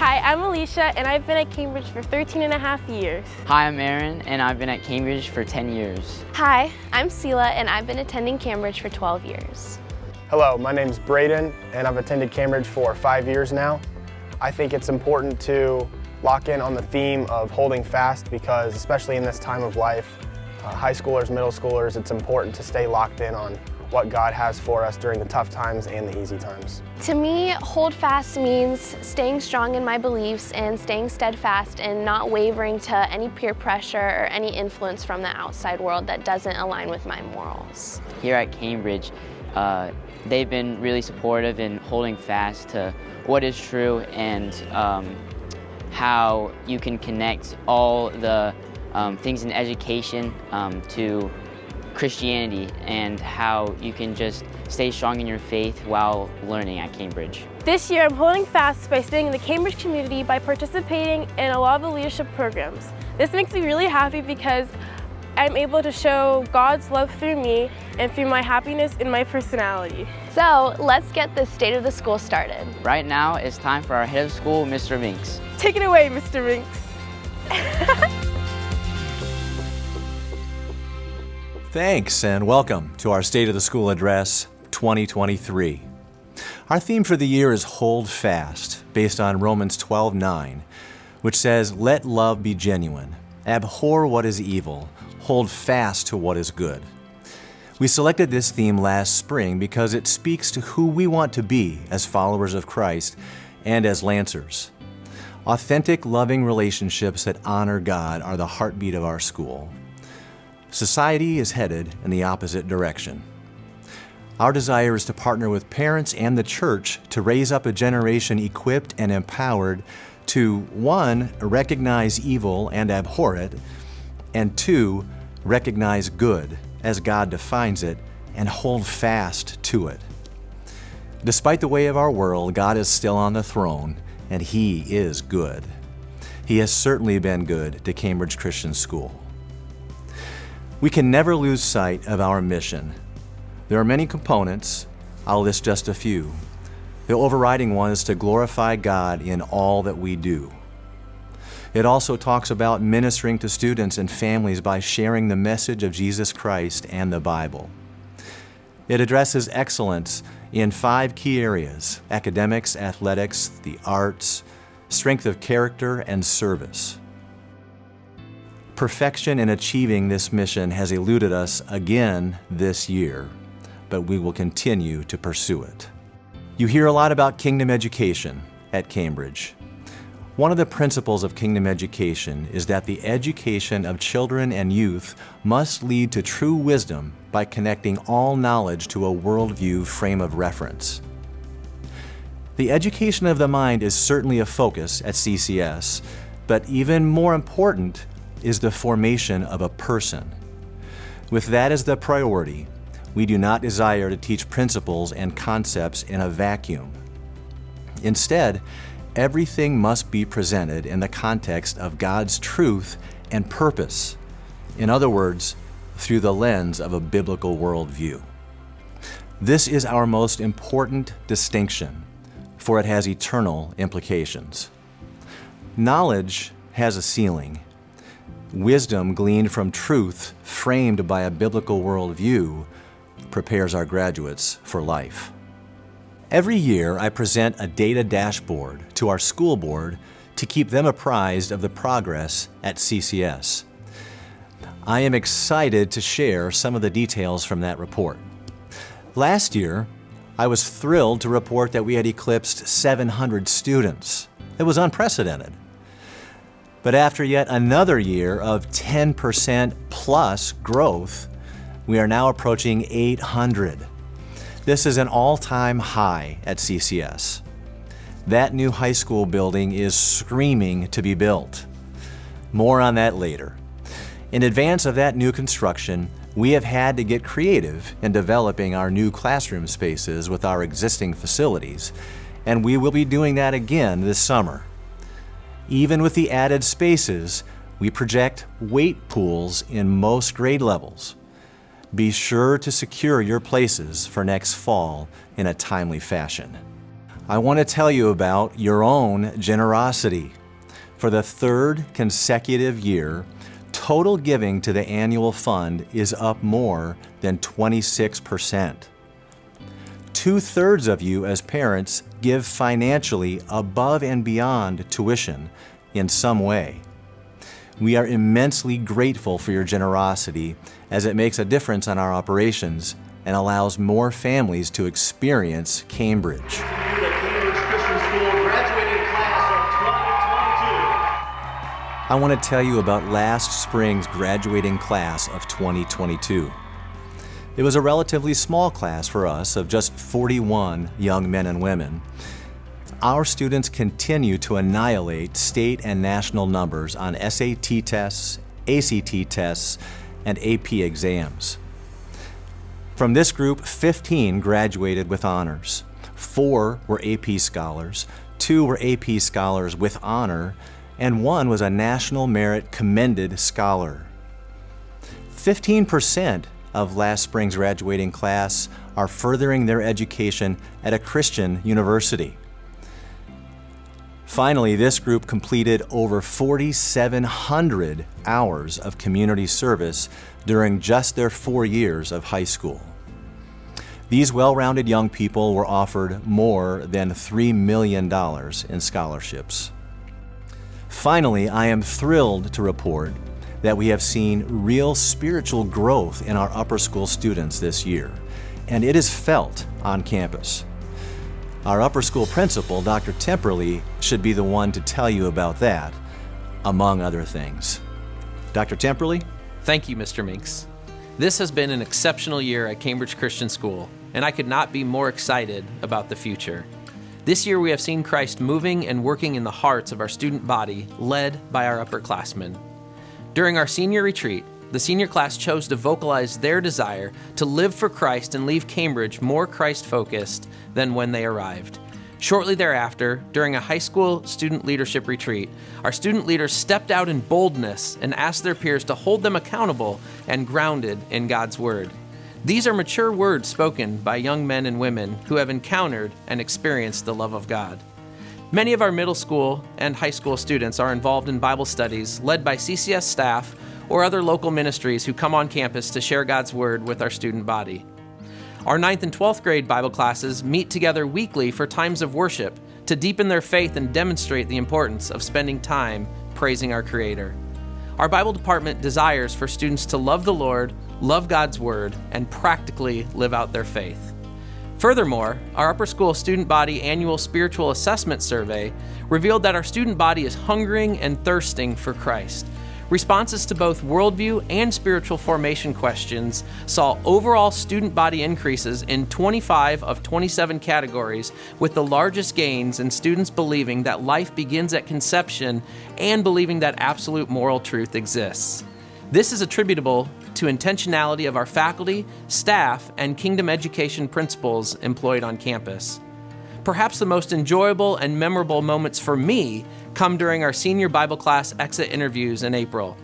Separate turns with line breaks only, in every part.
Hi, I'm Alicia, and I've been at Cambridge for 13 and a half years.
Hi, I'm Aaron, and I've been at Cambridge for 10 years.
Hi, I'm Sela, and I've been attending Cambridge for 12 years.
Hello, my name's Braden, and I've attended Cambridge for 5 years now. I think it's important to lock in on the theme of holding fast because, especially in this time of life, high schoolers, middle schoolers, it's important to stay locked in on what God has for us during the tough times and the easy times.
To me, hold fast means staying strong in my beliefs and staying steadfast and not wavering to any peer pressure or any influence from the outside world that doesn't align with my morals.
Here at Cambridge, they've been really supportive in holding fast to what is true and how you can connect all the things in education to Christianity and how you can just stay strong in your faith while learning at Cambridge.
This year, I'm holding fast by staying in the Cambridge community by participating in a lot of the leadership programs. This makes me really happy because I'm able to show God's love through me and through my happiness and my personality.
So let's get the state of the school started.
Right now, it's time for our head of school, Mr. Minks.
Take it away, Mr. Minks.
Thanks and welcome to our State of the School Address 2023. Our theme for the year is Hold Fast, based on Romans 12:9, which says, "Let love be genuine, abhor what is evil, hold fast to what is good." We selected this theme last spring because it speaks to who we want to be as followers of Christ and as Lancers. Authentic, loving relationships that honor God are the heartbeat of our school. Society is headed in the opposite direction. Our desire is to partner with parents and the church to raise up a generation equipped and empowered to, 1, recognize evil and abhor it, and 2, recognize good as God defines it and hold fast to it. Despite the way of our world, God is still on the throne, and He is good. He has certainly been good to Cambridge Christian School. We can never lose sight of our mission. There are many components. I'll list just a few. The overriding one is to glorify God in all that we do. It also talks about ministering to students and families by sharing the message of Jesus Christ and the Bible. It addresses excellence in 5 key areas: academics, athletics, the arts, strength of character, and service. Perfection in achieving this mission has eluded us again this year, but we will continue to pursue it. You hear a lot about kingdom education at Cambridge. One of the principles of kingdom education is that the education of children and youth must lead to true wisdom by connecting all knowledge to a worldview frame of reference. The education of the mind is certainly a focus at CCS, but even more important is the formation of a person. With that as the priority, we do not desire to teach principles and concepts in a vacuum. Instead, everything must be presented in the context of God's truth and purpose. In other words, through the lens of a biblical worldview. This is our most important distinction, for it has eternal implications. Knowledge has a ceiling. Wisdom gleaned from truth, framed by a biblical worldview, prepares our graduates for life. Every year, I present a data dashboard to our school board to keep them apprised of the progress at CCS. I am excited to share some of the details from that report. Last year, I was thrilled to report that we had eclipsed 700 students. It was unprecedented. But after yet another year of 10% plus growth, we are now approaching 800. This is an all-time high at CCS. That new high school building is screaming to be built. More on that later. In advance of that new construction, we have had to get creative in developing our new classroom spaces with our existing facilities, and we will be doing that again this summer. Even with the added spaces, we project weight pools in most grade levels. Be sure to secure your places for next fall in a timely fashion. I want to tell you about your own generosity. For the third consecutive year, total giving to the annual fund is up more than 26%. 2/3 of you as parents give financially above and beyond tuition in some way. We are immensely grateful for your generosity as it makes a difference on our operations and allows more families to experience Cambridge. I want to tell you about last spring's graduating class of 2022. It was a relatively small class for us of just 41 young men and women. Our students continue to annihilate state and national numbers on SAT tests, ACT tests, and AP exams. From this group, 15 graduated with honors. 4 were AP scholars, 2 were AP scholars with honor, and 1 was a National Merit Commended Scholar. 15% of last spring's graduating class are furthering their education at a Christian university. Finally, this group completed over 4,700 hours of community service during just their 4 years of high school. These well-rounded young people were offered more than $3 million in scholarships. Finally, I am thrilled to report that we have seen real spiritual growth in our upper school students this year, and it is felt on campus. Our upper school principal, Dr. Temperley, should be the one to tell you about that, among other things. Dr. Temperley?
Thank you, Mr. Minks. This has been an exceptional year at Cambridge Christian School, and I could not be more excited about the future. This year we have seen Christ moving and working in the hearts of our student body, led by our upperclassmen. During our senior retreat, the senior class chose to vocalize their desire to live for Christ and leave Cambridge more Christ-focused than when they arrived. Shortly thereafter, during a high school student leadership retreat, our student leaders stepped out in boldness and asked their peers to hold them accountable and grounded in God's Word. These are mature words spoken by young men and women who have encountered and experienced the love of God. Many of our middle school and high school students are involved in Bible studies led by CCS staff or other local ministries who come on campus to share God's Word with our student body. Our 9th and 12th grade Bible classes meet together weekly for times of worship to deepen their faith and demonstrate the importance of spending time praising our Creator. Our Bible department desires for students to love the Lord, love God's Word, and practically live out their faith. Furthermore, our upper school student body annual spiritual assessment survey revealed that our student body is hungering and thirsting for Christ. Responses to both worldview and spiritual formation questions saw overall student body increases in 25 of 27 categories, with the largest gains in students believing that life begins at conception and believing that absolute moral truth exists. This is attributable to intentionality of our faculty, staff, and kingdom education principles employed on campus. Perhaps the most enjoyable and memorable moments for me come during our senior Bible class exit interviews in April.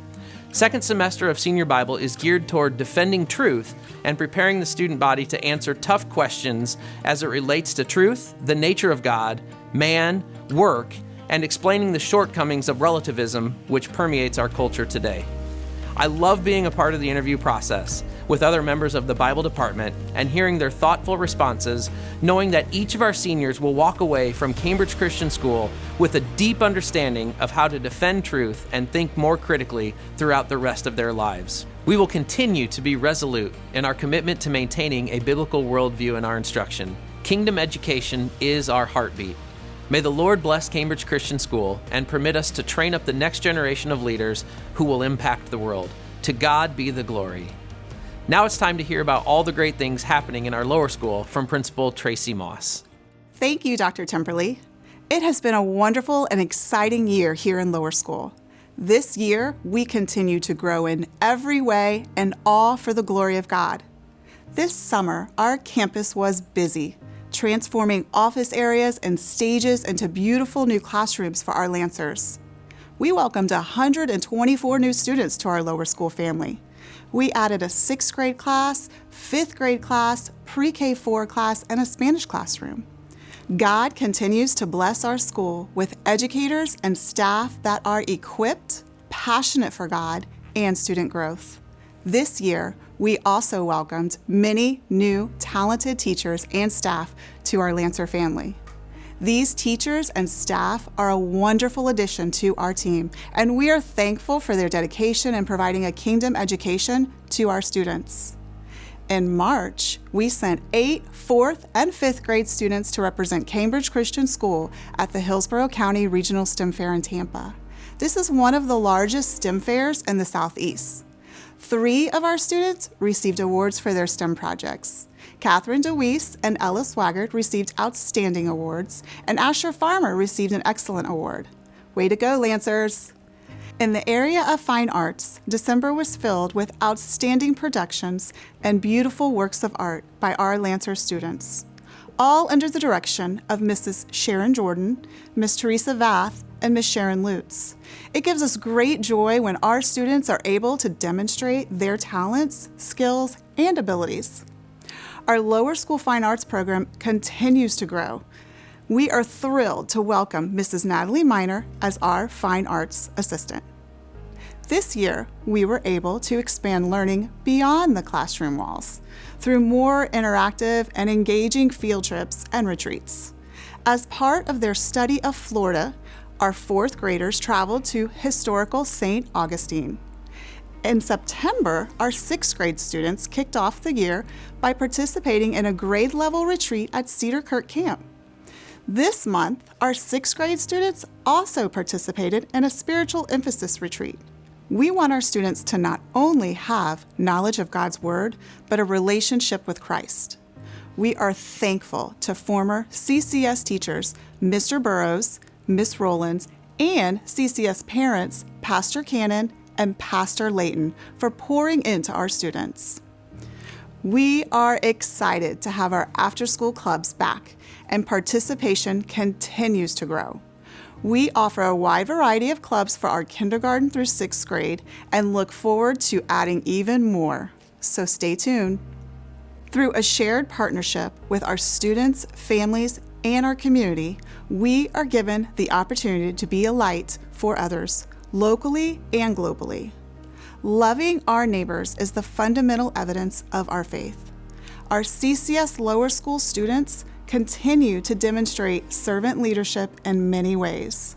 Second semester of senior Bible is geared toward defending truth and preparing the student body to answer tough questions as it relates to truth, the nature of God, man, work, and explaining the shortcomings of relativism which permeates our culture today. I love being a part of the interview process with other members of the Bible department and hearing their thoughtful responses, knowing that each of our seniors will walk away from Cambridge Christian School with a deep understanding of how to defend truth and think more critically throughout the rest of their lives. We will continue to be resolute in our commitment to maintaining a biblical worldview in our instruction. Kingdom education is our heartbeat. May the Lord bless Cambridge Christian School and permit us to train up the next generation of leaders who will impact the world. To God be the glory. Now it's time to hear about all the great things happening in our lower school from Principal Tracy Moss.
Thank you, Dr. Temperley. It has been a wonderful and exciting year here in lower school. This year, we continue to grow in every way and all for the glory of God. This summer, our campus was busy, transforming office areas and stages into beautiful new classrooms for our Lancers. We welcomed 124 new students to our lower school family. We added a 6th grade class, 5th grade class, pre-K4 class, and a Spanish classroom. God continues to bless our school with educators and staff that are equipped, passionate for God, and student growth. This year, we also welcomed many new talented teachers and staff to our Lancer family. These teachers and staff are a wonderful addition to our team, and we are thankful for their dedication in providing a kingdom education to our students. In March, we sent 8 4th and 5th grade students to represent Cambridge Christian School at the Hillsborough County Regional STEM Fair in Tampa. This is one of the largest STEM fairs in the Southeast. 3 of our students received awards for their STEM projects. Catherine DeWeese and Ella Swaggart received outstanding awards, and Asher Farmer received an excellent award. Way to go, Lancers! In the area of fine arts, December was filled with outstanding productions and beautiful works of art by our Lancer students, all under the direction of Mrs. Sharon Jordan, Miss Teresa Vath, and Miss Sharon Lutz. It gives us great joy when our students are able to demonstrate their talents, skills, and abilities. Our lower school fine arts program continues to grow. We are thrilled to welcome Mrs. Natalie Miner as our fine arts assistant. This year, we were able to expand learning beyond the classroom walls through more interactive and engaging field trips and retreats. As part of their study of Florida, our 4th graders traveled to historical St. Augustine. In September, our 6th grade students kicked off the year by participating in a grade level retreat at Cedar Kirk Camp. This month, our 6th grade students also participated in a spiritual emphasis retreat. We want our students to not only have knowledge of God's Word, but a relationship with Christ. We are thankful to former CCS teachers, Mr. Burrows, Miss Rollins, and CCS parents, Pastor Cannon and Pastor Layton, for pouring into our students. We are excited to have our after-school clubs back, and participation continues to grow. We offer a wide variety of clubs for our kindergarten through 6th grade and look forward to adding even more, so stay tuned. Through a shared partnership with our students, families, and our community, we are given the opportunity to be a light for others, locally and globally. Loving our neighbors is the fundamental evidence of our faith. Our CCS lower school students continue to demonstrate servant leadership in many ways.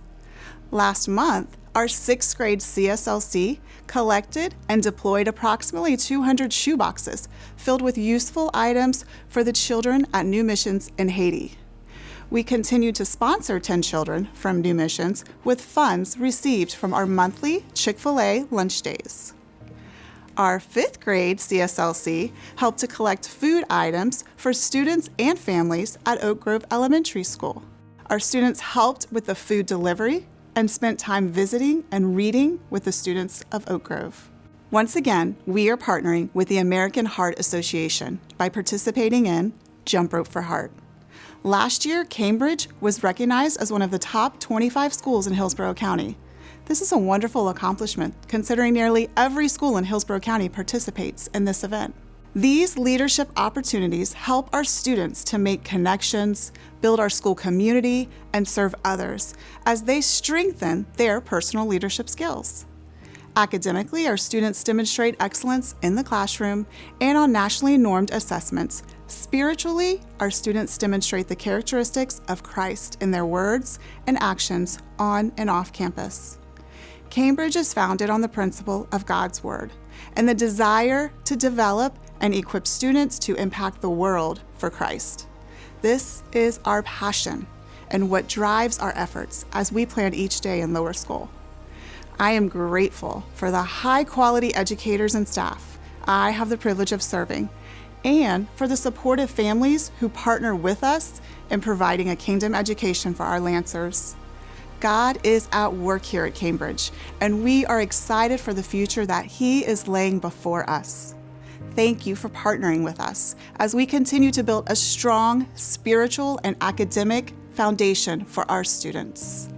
Last month, our 6th grade CSLC collected and deployed approximately 200 shoeboxes filled with useful items for the children at New Missions in Haiti. We continue to sponsor 10 children from New Missions with funds received from our monthly Chick-fil-A lunch days. Our 5th grade CSLC helped to collect food items for students and families at Oak Grove Elementary School. Our students helped with the food delivery and spent time visiting and reading with the students of Oak Grove. Once again, we are partnering with the American Heart Association by participating in Jump Rope for Heart. Last year, Cambridge was recognized as one of the top 25 schools in Hillsborough County. This is a wonderful accomplishment, considering nearly every school in Hillsborough County participates in this event. These leadership opportunities help our students to make connections, build our school community, and serve others as they strengthen their personal leadership skills. Academically, our students demonstrate excellence in the classroom and on nationally normed assessments. Spiritually, our students demonstrate the characteristics of Christ in their words and actions on and off campus. Cambridge is founded on the principle of God's Word and the desire to develop and equip students to impact the world for Christ. This is our passion and what drives our efforts as we plan each day in lower school. I am grateful for the high-quality educators and staff I have the privilege of serving, and for the supportive families who partner with us in providing a kingdom education for our Lancers. God is at work here at Cambridge, and we are excited for the future that He is laying before us. Thank you for partnering with us as we continue to build a strong spiritual and academic foundation for our students.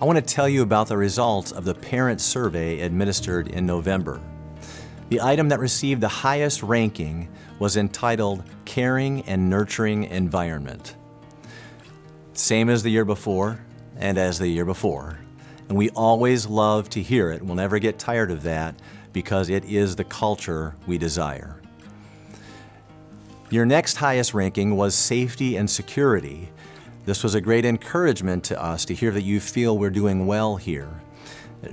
I want to tell you about the results of the parent survey administered in November. The item that received the highest ranking was entitled Caring and Nurturing Environment. Same as the year before and as the year before. And we always love to hear it. We'll never get tired of that because it is the culture we desire. Your next highest ranking was Safety and Security. This was a great encouragement to us to hear that you feel we're doing well here.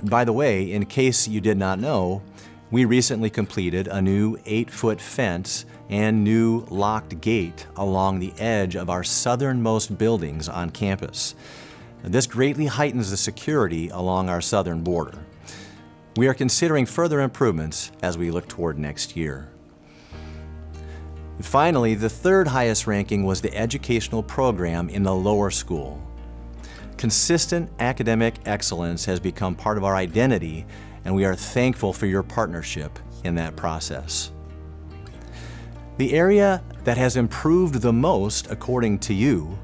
By the way, in case you did not know, we recently completed a new 8-foot fence and new locked gate along the edge of our southernmost buildings on campus. This greatly heightens the security along our southern border. We are considering further improvements as we look toward next year. Finally, the third highest ranking was the educational program in the lower school. Consistent academic excellence has become part of our identity, and we are thankful for your partnership in that process. The area that has improved the most, according to you,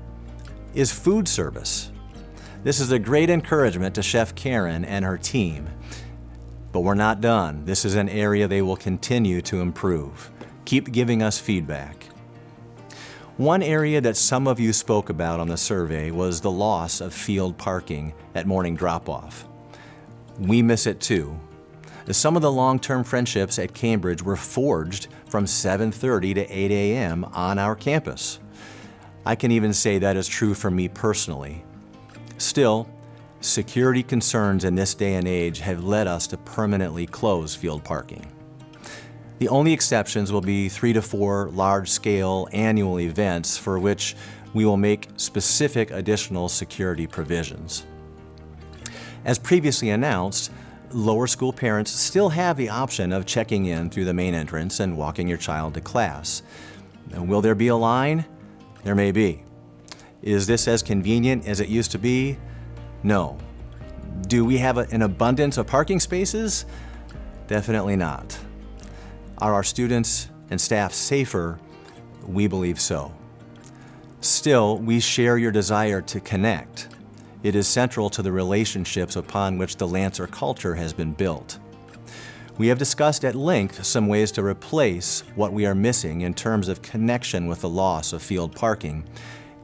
is food service. This is a great encouragement to Chef Karen and her team. But we're not done. This is an area they will continue to improve. Keep giving us feedback. One area that some of you spoke about on the survey was the loss of field parking at morning drop-off. We miss it too. Some of the long-term friendships at Cambridge were forged from 7:30 to 8 a.m. on our campus. I can even say that is true for me personally. Still, security concerns in this day and age have led us to permanently close field parking. The only exceptions will be 3 to 4 large-scale annual events for which we will make specific additional security provisions. As previously announced, lower school parents still have the option of checking in through the main entrance and walking your child to class. And will there be a line? There may be. Is this as convenient as it used to be? No. Do we have an abundance of parking spaces? Definitely not. Are our students and staff safer? We believe so. Still, we share your desire to connect. It is central to the relationships upon which the Lancer culture has been built. We have discussed at length some ways to replace what we are missing in terms of connection with the loss of field parking,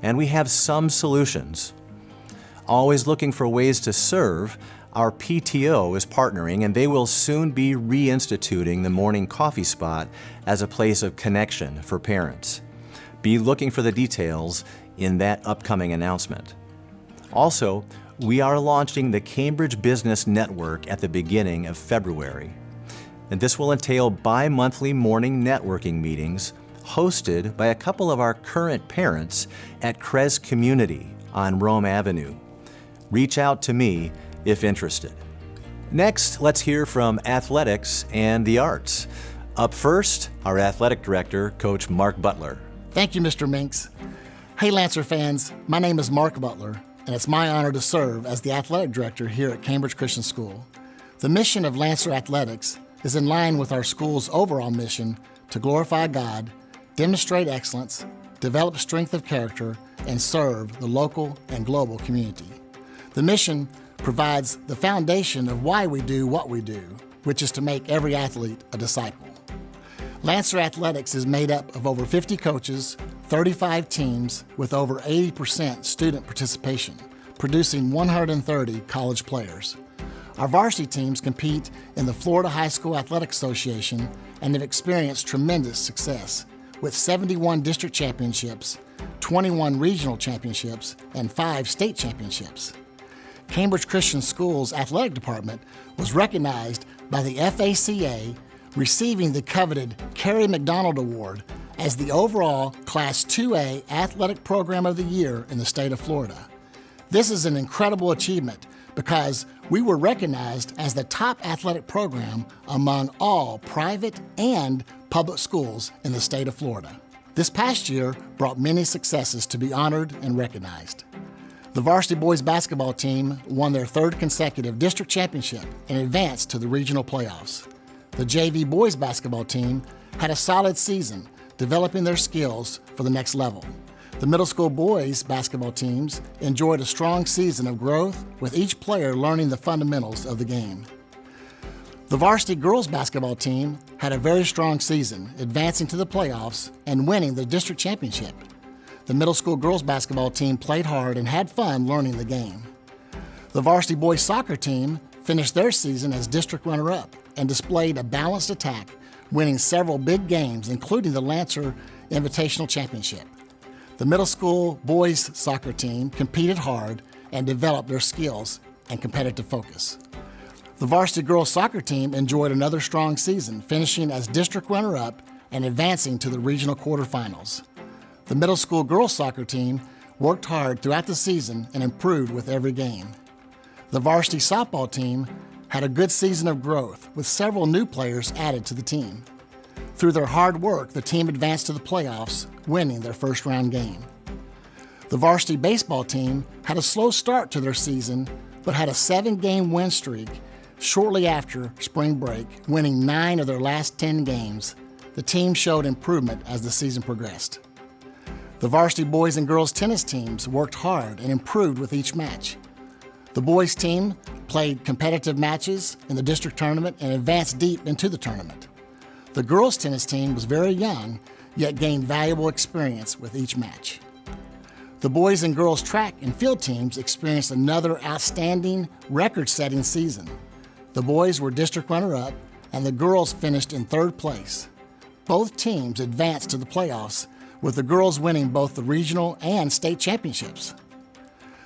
and we have some solutions. Always looking for ways to serve, our PTO is partnering, and they will soon be reinstituting the morning coffee spot as a place of connection for parents. Be looking for the details in that upcoming announcement. Also, we are launching the Cambridge Business Network at the beginning of February. And this will entail bi-monthly morning networking meetings hosted by a couple of our current parents at Cres Community on Rome Avenue. Reach out to me if interested. Next, let's hear from athletics and the arts. Up first, our athletic director, Coach Mark Butler.
Thank you, Mr. Minks. Hey, Lancer fans, my name is Mark Butler, and it's my honor to serve as the athletic director here at Cambridge Christian School. The mission of Lancer Athletics is in line with our school's overall mission to glorify God, demonstrate excellence, develop strength of character, and serve the local and global community. The mission provides the foundation of why we do what we do, which is to make every athlete a disciple. Lancer Athletics is made up of over 50 coaches, 35 teams with over 80% student participation, producing 130 college players. Our varsity teams compete in the Florida High School Athletic Association and have experienced tremendous success, with 71 district championships, 21 regional championships, and 5 state championships. Cambridge Christian School's athletic department was recognized by the FACA, receiving the coveted Kerry McDonald Award as the overall Class 2A Athletic Program of the Year in the state of Florida. This is an incredible achievement because we were recognized as the top athletic program among all private and public schools in the state of Florida. This past year brought many successes to be honored and recognized. The varsity boys basketball team won their 3rd consecutive district championship and advanced to the regional playoffs. The JV boys basketball team had a solid season, developing their skills for the next level. The middle school boys basketball teams enjoyed a strong season of growth, with each player learning the fundamentals of the game. The varsity girls basketball team had a very strong season, advancing to the playoffs and winning the district championship. The middle school girls basketball team played hard and had fun learning the game. The varsity boys soccer team finished their season as district runner-up and displayed a balanced attack, winning several big games, including the Lancer Invitational Championship. The middle school boys soccer team competed hard and developed their skills and competitive focus. The varsity girls soccer team enjoyed another strong season, finishing as district runner-up and advancing to the regional quarterfinals. The middle school girls soccer team worked hard throughout the season and improved with every game. The varsity softball team had a good season of growth, with several new players added to the team. Through their hard work, the team advanced to the playoffs, winning their first round game. The varsity baseball team had a slow start to their season, but had a 7-game win streak shortly after spring break, winning 9 of their last 10 games. The team showed improvement as the season progressed. The varsity boys and girls tennis teams worked hard and improved with each match. The boys team played competitive matches in the district tournament and advanced deep into the tournament. The girls tennis team was very young, yet gained valuable experience with each match. The boys and girls track and field teams experienced another outstanding record-setting season. The boys were district runner-up and the girls finished in 3rd place. Both teams advanced to the playoffs, with the girls winning both the regional and state championships.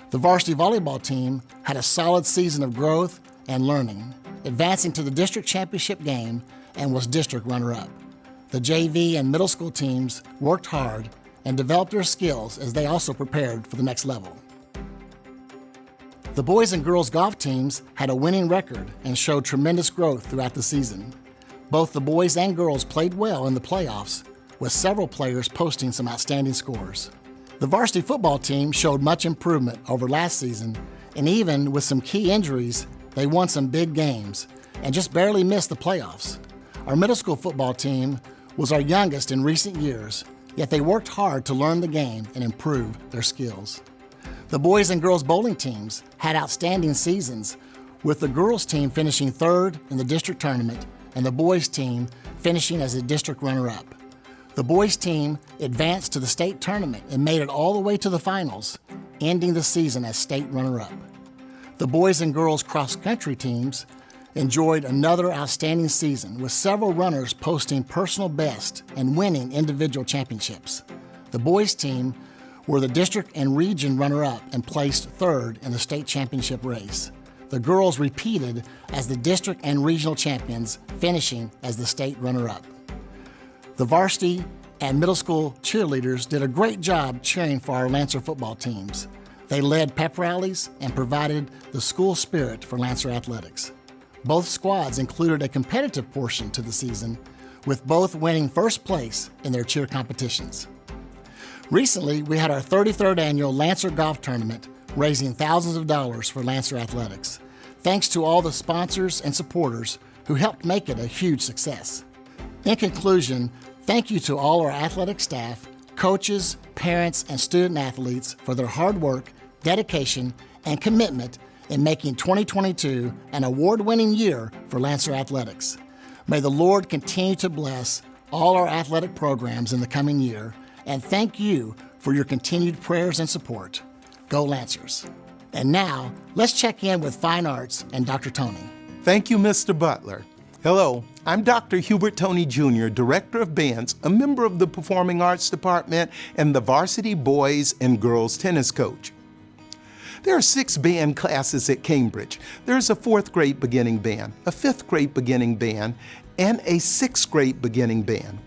The varsity volleyball team had a solid season of growth and learning, advancing to the district championship game and was district runner-up. The JV and middle school teams worked hard and developed their skills as they also prepared for the next level. The boys and girls golf teams had a winning record and showed tremendous growth throughout the season. Both the boys and girls played well in the playoffs, with several players posting some outstanding scores. The varsity football team showed much improvement over last season, and even with some key injuries, they won some big games and just barely missed the playoffs. Our middle school football team was our youngest in recent years, yet they worked hard to learn the game and improve their skills. The boys and girls bowling teams had outstanding seasons, with the girls team finishing 3rd in the district tournament and the boys team finishing as a district runner-up. The boys team advanced to the state tournament and made it all the way to the finals, ending the season as state runner-up. The boys and girls cross-country teams enjoyed another outstanding season, with several runners posting personal best and winning individual championships. The boys team were the district and region runner-up and placed 3rd in the state championship race. The girls repeated as the district and regional champions, finishing as the state runner-up. The varsity and middle school cheerleaders did a great job cheering for our Lancer football teams. They led pep rallies and provided the school spirit for Lancer athletics. Both squads included a competitive portion to the season, with both winning 1st place in their cheer competitions. Recently, we had our 33rd annual Lancer Golf Tournament, raising thousands of dollars for Lancer athletics, thanks to all the sponsors and supporters who helped make it a huge success. In conclusion, thank you to all our athletic staff, coaches, parents, and student athletes for their hard work, dedication, and commitment in making 2022 an award-winning year for Lancer athletics. May the Lord continue to bless all our athletic programs in the coming year, and thank you for your continued prayers and support. Go Lancers. And now, let's check in with Fine Arts and Dr. Toney.
Thank you, Mr. Butler. Hello, I'm Dr. Hubert Toney Jr., Director of Bands, a member of the Performing Arts Department, and the varsity boys and girls tennis coach. There are 6 band classes at Cambridge. There's a 4th grade beginning band, a 5th grade beginning band, and a 6th grade beginning band,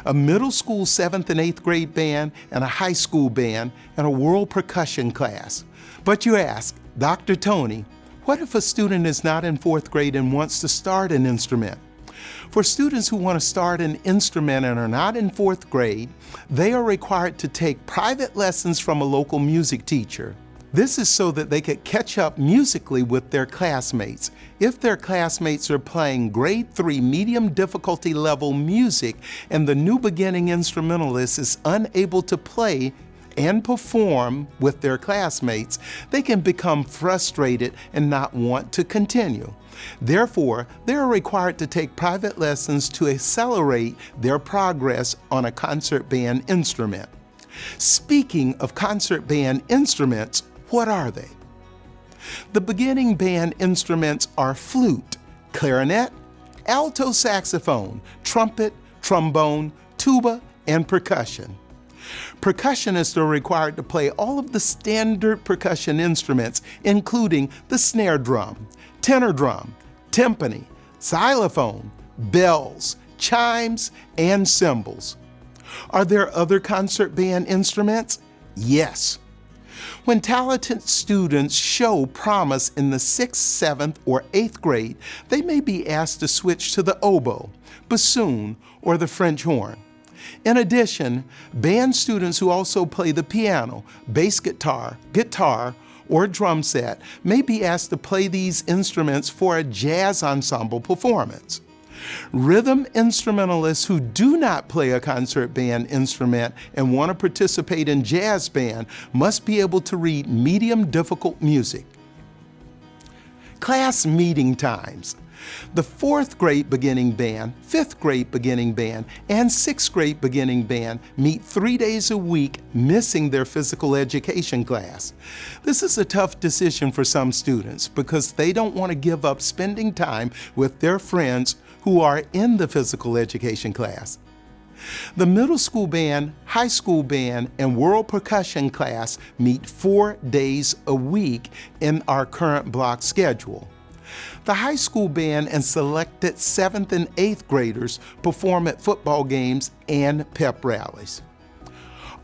a middle school 7th and 8th grade band, and a high school band, and a world percussion class. But you ask, Dr. Toney, what if a student is not in 4th grade and wants to start an instrument? For students who want to start an instrument and are not in 4th grade, they are required to take private lessons from a local music teacher. This is so that they could catch up musically with their classmates. If their classmates are playing grade 3 medium difficulty level music and the new beginning instrumentalist is unable to play and perform with their classmates, they can become frustrated and not want to continue. Therefore, they are required to take private lessons to accelerate their progress on a concert band instrument. Speaking of concert band instruments, what are they? The beginning band instruments are flute, clarinet, alto saxophone, trumpet, trombone, tuba, and percussion. Percussionists are required to play all of the standard percussion instruments, including the snare drum, tenor drum, timpani, xylophone, bells, chimes, and cymbals. Are there other concert band instruments? Yes. When talented students show promise in the 6th, 7th, or 8th grade, they may be asked to switch to the oboe, bassoon, or the French horn. In addition, band students who also play the piano, bass guitar, or drum set may be asked to play these instruments for a jazz ensemble performance. Rhythm instrumentalists who do not play a concert band instrument and want to participate in jazz band must be able to read medium difficult music. Class meeting times. The 4th grade beginning band, 5th grade beginning band, and 6th grade beginning band meet 3 days a week, missing their physical education class. This is a tough decision for some students because they don't want to give up spending time with their friends who are in the physical education class. The middle school band, high school band, and world percussion class meet 4 days a week in our current block schedule. The high school band and selected 7th and 8th graders perform at football games and pep rallies.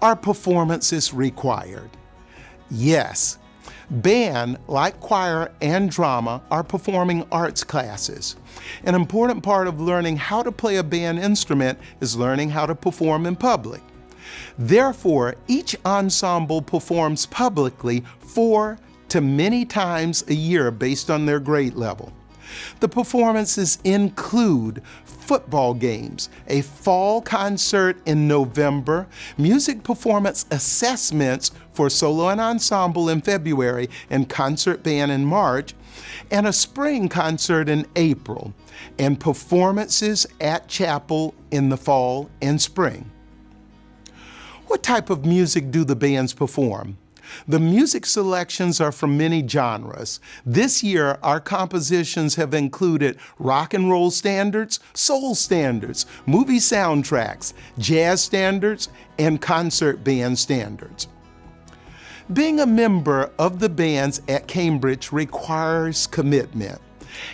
Are performances required? Yes. Band, like choir and drama, are performing arts classes. An important part of learning how to play a band instrument is learning how to perform in public. Therefore, each ensemble performs publicly 4 to many times a year based on their grade level. The performances include football games, a fall concert in November, music performance assessments for solo and ensemble in February and concert band in March, and a spring concert in April, and performances at chapel in the fall and spring. What type of music do the bands perform? The music selections are from many genres. This year, our compositions have included rock and roll standards, soul standards, movie soundtracks, jazz standards, and concert band standards. Being a member of the bands at Cambridge requires commitment.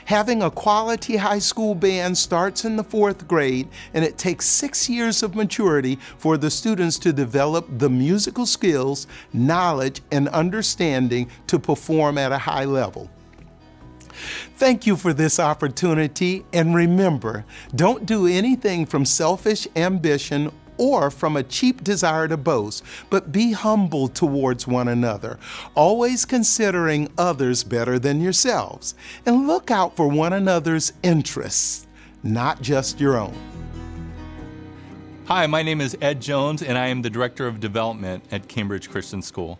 Having a quality high school band starts in the 4th grade, and it takes 6 years of maturity for the students to develop the musical skills, knowledge, and understanding to perform at a high level. Thank you for this opportunity, and remember, don't do anything from selfish ambition or from a cheap desire to boast, but be humble towards one another, always considering others better than yourselves, and look out for one another's interests, not just your own.
Hi, my name is Ed Jones, and I am the Director of Development at Cambridge Christian School.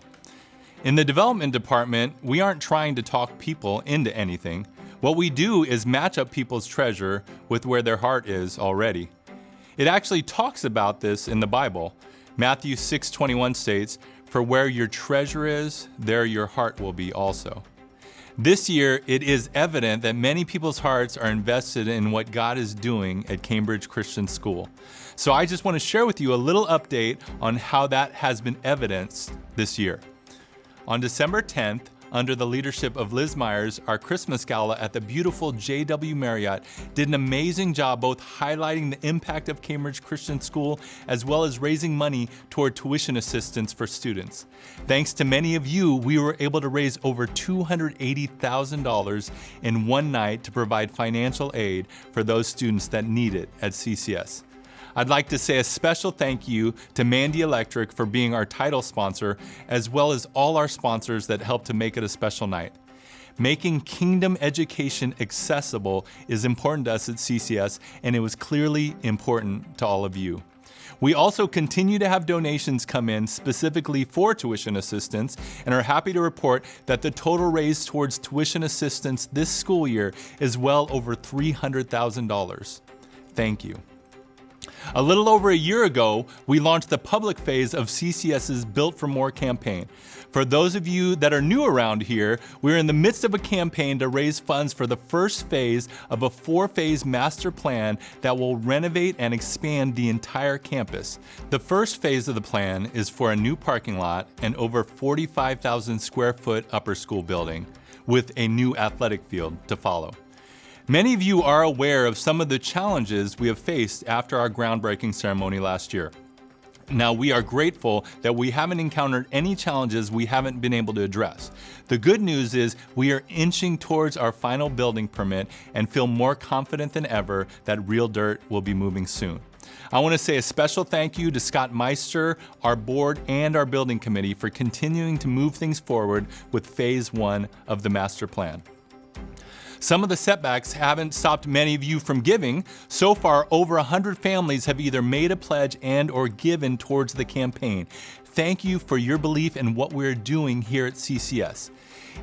In the development department, we aren't trying to talk people into anything. What we do is match up people's treasure with where their heart is already. It actually talks about this in the Bible. Matthew 6:21 states, "For where your treasure is, there your heart will be also." This year, it is evident that many people's hearts are invested in what God is doing at Cambridge Christian School. So I just want to share with you a little update on how that has been evidenced this year. On December 10th, under the leadership of Liz Myers, our Christmas gala at the beautiful JW Marriott did an amazing job both highlighting the impact of Cambridge Christian School as well as raising money toward tuition assistance for students. Thanks to many of you, we were able to raise over $280,000 in one night to provide financial aid for those students that need it at CCS. I'd like to say a special thank you to Mandy Electric for being our title sponsor, as well as all our sponsors that helped to make it a special night. Making kingdom education accessible is important to us at CCS, and it was clearly important to all of you. We also continue to have donations come in specifically for tuition assistance and are happy to report that the total raised towards tuition assistance this school year is well over $300,000. Thank you. A little over a year ago, we launched the public phase of CCS's Built for More campaign. For those of you that are new around here, we're in the midst of a campaign to raise funds for the first phase of a 4-phase master plan that will renovate and expand the entire campus. The first phase of the plan is for a new parking lot and over 45,000 square foot upper school building with a new athletic field to follow. Many of you are aware of some of the challenges we have faced after our groundbreaking ceremony last year. Now, we are grateful that we haven't encountered any challenges we haven't been able to address. The good news is we are inching towards our final building permit and feel more confident than ever that real dirt will be moving soon. I want to say a special thank you to Scott Meister, our board, and our building committee for continuing to move things forward with phase 1 of the master plan. Some of the setbacks haven't stopped many of you from giving. So far, over 100 families have either made a pledge and or given towards the campaign. Thank you for your belief in what we're doing here at CCS.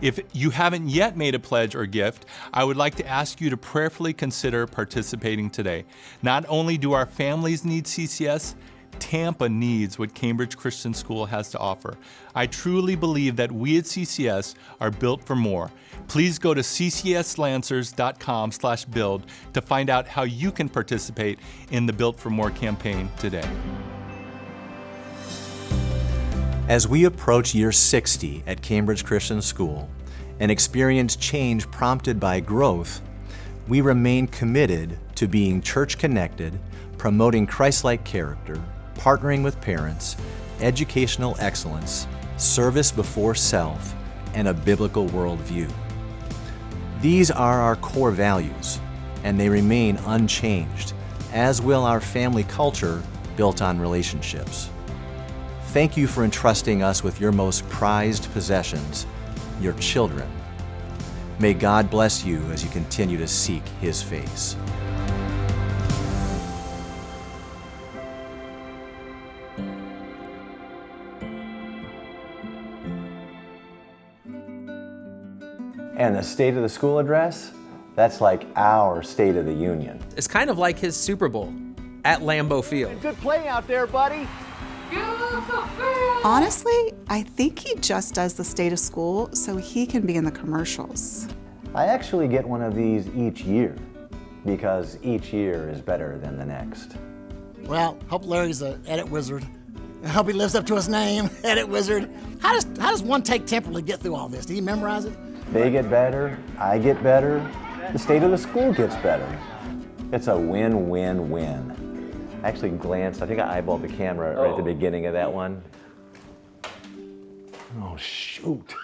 If you haven't yet made a pledge or gift, I would like to ask you to prayerfully consider participating today. Not only do our families need CCS, Tampa needs what Cambridge Christian School has to offer. I truly believe that we at CCS are built for more. Please go to ccslancers.com/build to find out how you can participate in the Built for More campaign today.
As we approach year 60 at Cambridge Christian School and experience change prompted by growth, we remain committed to being church-connected, promoting Christ-like character, partnering with parents, educational excellence, service before self, and a biblical worldview. These are our core values, and they remain unchanged, as will our family culture built on relationships. Thank you for entrusting us with your most prized possessions, your children. May God bless you as you continue to seek His face.
And the State of the School address, that's like our State of the Union.
It's kind of like his Super Bowl at Lambeau Field.
Good play out there, buddy.
Honestly, I think he just does the State of School so he can be in the commercials.
I actually get one of these each year because each year is better than the next.
Well, hope Larry's an edit wizard. I hope he lives up to his name, edit wizard. How does one take Temperley get through all this? Do you memorize it?
They get better, I get better, the State of the School gets better. It's a win-win-win. I actually glanced, I think I eyeballed the camera right at the beginning of that one. Oh, shoot.